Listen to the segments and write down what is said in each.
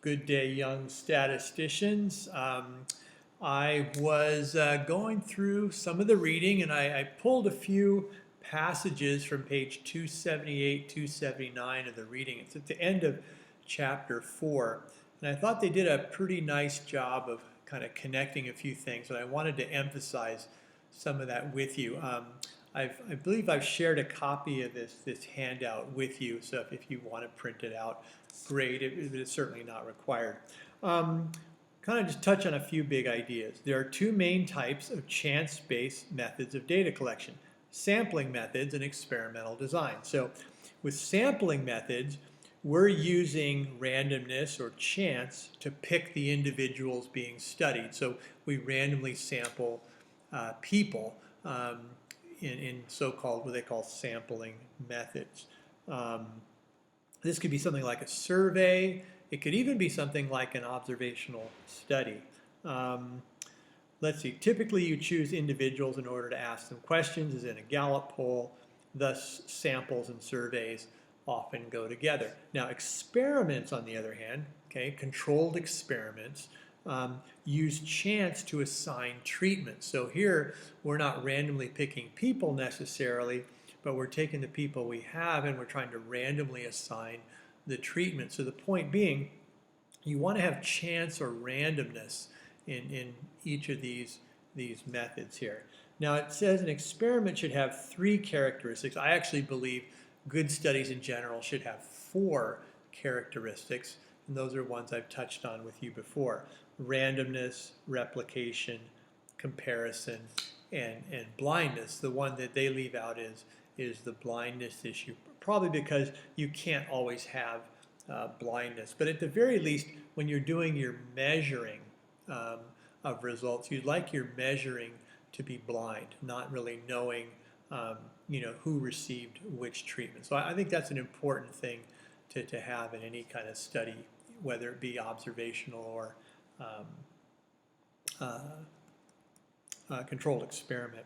Good day, young statisticians. I was going through some of the reading and I pulled a few passages from page 278, 279 of the reading. It's at the end of chapter 4. And I thought they did a pretty nice job of kind of connecting a few things, and I wanted to emphasize some of that with you. I believe I've shared a copy of this handout with you, so if you want to print it out, great. It's certainly not required. Kind of just touch on a few big ideas. There are two main types of chance-based methods of data collection: sampling methods and experimental design. So with sampling methods, we're using randomness or chance to pick the individuals being studied. So we randomly sample people in so-called, what they call sampling methods. This could be something like a survey. It could even be something like an observational study. Let's see, typically you choose individuals in order to ask them questions, as in a Gallup poll. Thus, samples and surveys often go together. Now, experiments, on the other hand, okay, controlled experiments, use chance to assign treatment. So here, we're not randomly picking people necessarily, but we're taking the people we have and we're trying to randomly assign the treatment. So the point being, you want to have chance or randomness in each of these methods here. Now it says an experiment should have 3 characteristics. I actually believe good studies in general should have 4 characteristics, and those are ones I've touched on with you before: randomness, replication, comparison, and blindness. The one that they leave out is the blindness issue, probably because you can't always have blindness. But at the very least, when you're doing your measuring of results, you'd like your measuring to be blind, not really knowing who received which treatment. So I think that's an important thing to have in any kind of study, whether it be observational or controlled experiment.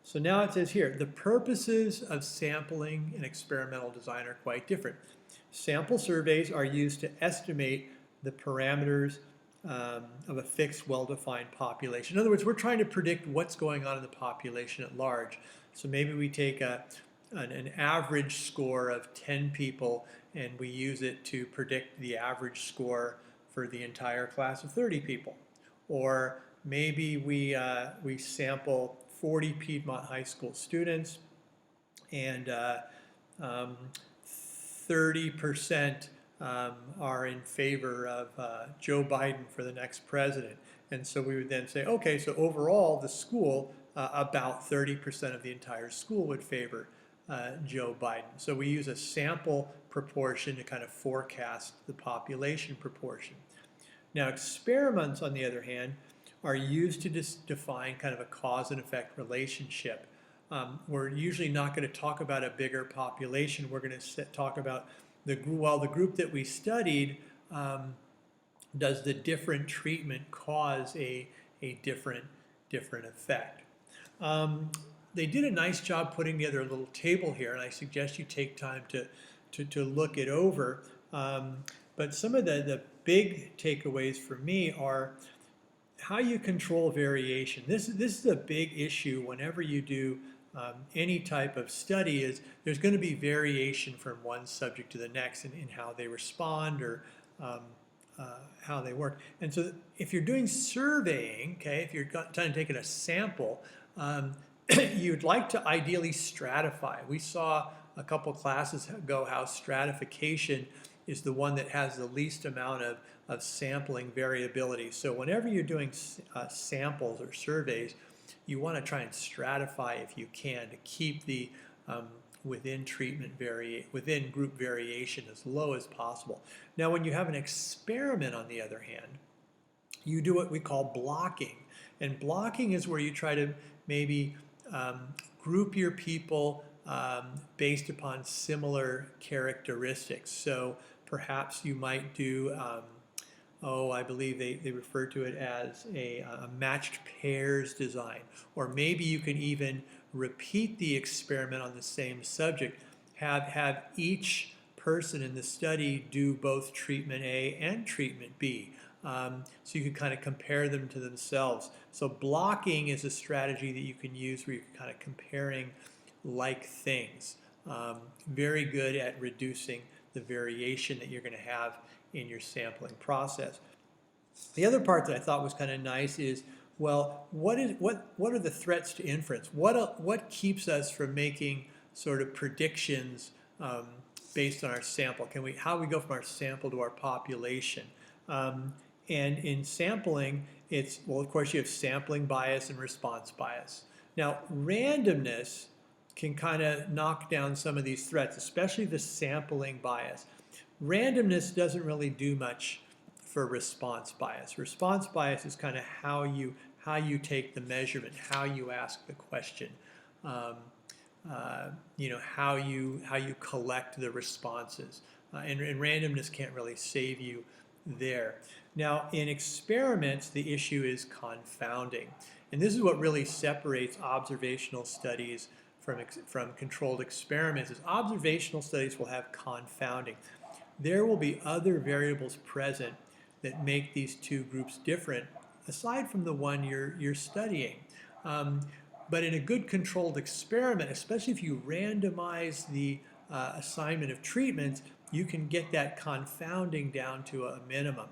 So now it says here, the purposes of sampling and experimental design are quite different. Sample surveys are used to estimate the parameters of a fixed, well-defined population. In other words, we're trying to predict what's going on in the population at large. So maybe we take an average score of 10 people and we use it to predict the average score for the entire class of 30 people. Or maybe we sample 40 Piedmont High School students, and 30% are in favor of Joe Biden for the next president. And so we would then say, okay, so overall the school, about 30% of the entire school would favor Joe Biden. So we use a sample proportion to kind of forecast the population proportion. Now experiments, on the other hand, are used to define kind of a cause and effect relationship. We're usually not going to talk about a bigger population. We're going to talk about the group that we studied, does the different treatment cause a different effect? They did a nice job putting together a little table here, and I suggest you take time to look it over. But some of the big takeaways for me are how you control variation. This is a big issue whenever you do any type of study. Is there's going to be variation from one subject to the next in how they respond or how they work. And so if you're doing surveying, okay, if you're taking a sample, you'd like to ideally stratify. We saw a couple classes ago how stratification is the one that has the least amount of sampling variability. So whenever you're doing samples or surveys, you want to try and stratify if you can to keep the within group variation as low as possible. Now when you have an experiment, on the other hand, you do what we call blocking. And blocking is where you try to maybe group your people based upon similar characteristics. So perhaps you might do, I believe they refer to it as a matched pairs design. Or maybe you can even repeat the experiment on the same subject, have each person in the study do both treatment A and treatment B. So you can kind of compare them to themselves. So blocking is a strategy that you can use where you're kind of comparing like things. Very good at reducing the variation that you're going to have in your sampling process. The other part that I thought was kind of nice is, well, what are the threats to inference? What keeps us from making sort of predictions based on our sample? How do we go from our sample to our population? And in sampling, well, of course, you have sampling bias and response bias. Now, randomness can kind of knock down some of these threats, especially the sampling bias. Randomness doesn't really do much for response bias. Response bias is kind of how you take the measurement, how you ask the question, how you collect the responses, and randomness can't really save you there. Now, in experiments, the issue is confounding, and this is what really separates observational studies from controlled experiments. Is observational studies will have confounding. There will be other variables present that make these two groups different, aside from the one you're studying. But in a good controlled experiment, especially if you randomize the assignment of treatments, you can get that confounding down to a minimum.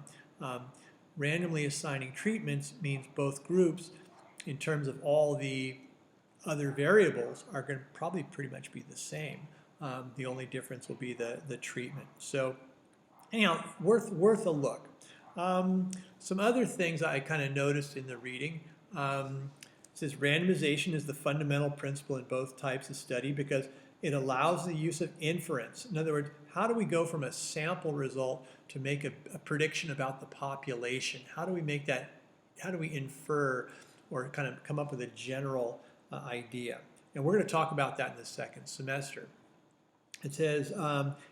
Randomly assigning treatments means both groups, in terms of all the other variables, are going to probably pretty much be the same. The only difference will be the treatment. So anyhow, worth a look. Some other things I kind of noticed in the reading. It says randomization is the fundamental principle in both types of study because it allows the use of inference. In other words, how do we go from a sample result to make a prediction about the population? How do we infer or kind of come up with a general idea? And we're going to talk about that in the second semester. It says,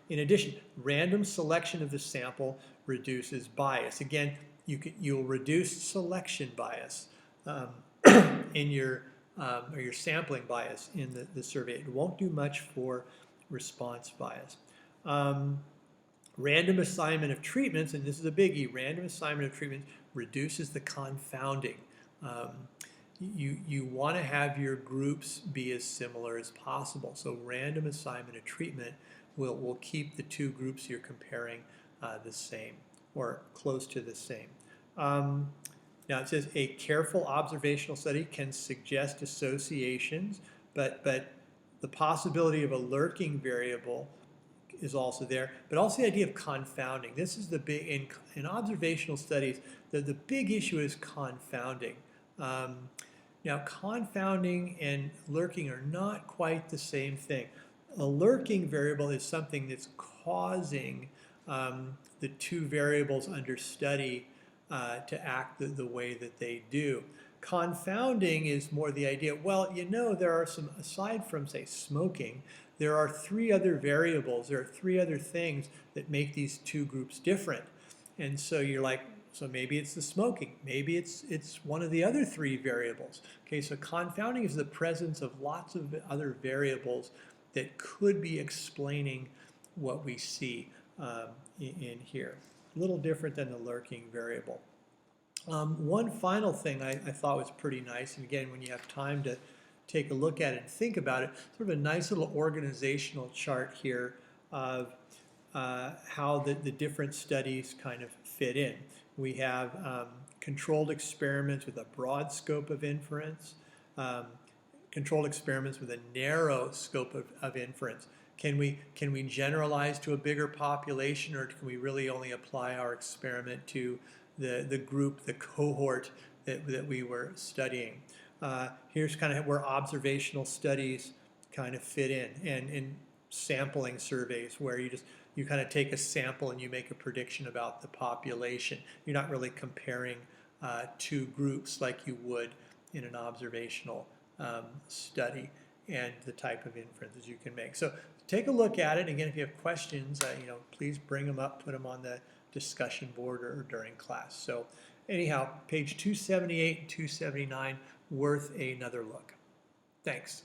in addition, random selection of the sample reduces bias. Again, you'll reduce selection bias in your sampling bias in the survey. It won't do much for response bias. Random assignment of treatments, and this is a biggie, random assignment of treatments reduces the confounding. You want to have your groups be as similar as possible. So random assignment of treatment will keep the two groups you're comparing the same or close to the same. Now it says a careful observational study can suggest associations, but the possibility of a lurking variable is also there, but also the idea of confounding. This is the big, in observational studies, the big issue is confounding. Now, confounding and lurking are not quite the same thing. A lurking variable is something that's causing the two variables under study to act the way that they do. Confounding is more the idea, well, there are some, aside from, say, smoking, there are three other variables, there are three other things that make these two groups different. And so you're like, so maybe it's the smoking, maybe it's one of the other three variables. Okay, so confounding is the presence of lots of other variables that could be explaining what we see in here. A little different than the lurking variable. One final thing I thought was pretty nice, and again, when you have time to take a look at it and think about it, sort of a nice little organizational chart here of how the different studies kind of fit in. We have controlled experiments with a broad scope of inference, controlled experiments with a narrow scope of inference. Can we generalize to a bigger population, or can we really only apply our experiment to the group, the cohort that we were studying? Here's kind of where observational studies kind of fit in, and in sampling surveys where you kind of take a sample and you make a prediction about the population. You're not really comparing two groups like you would in an observational study and the type of inferences you can make. So take a look at it. Again, if you have questions, please bring them up, put them on the discussion board or during class. So anyhow, page 278 and 279, worth another look. Thanks.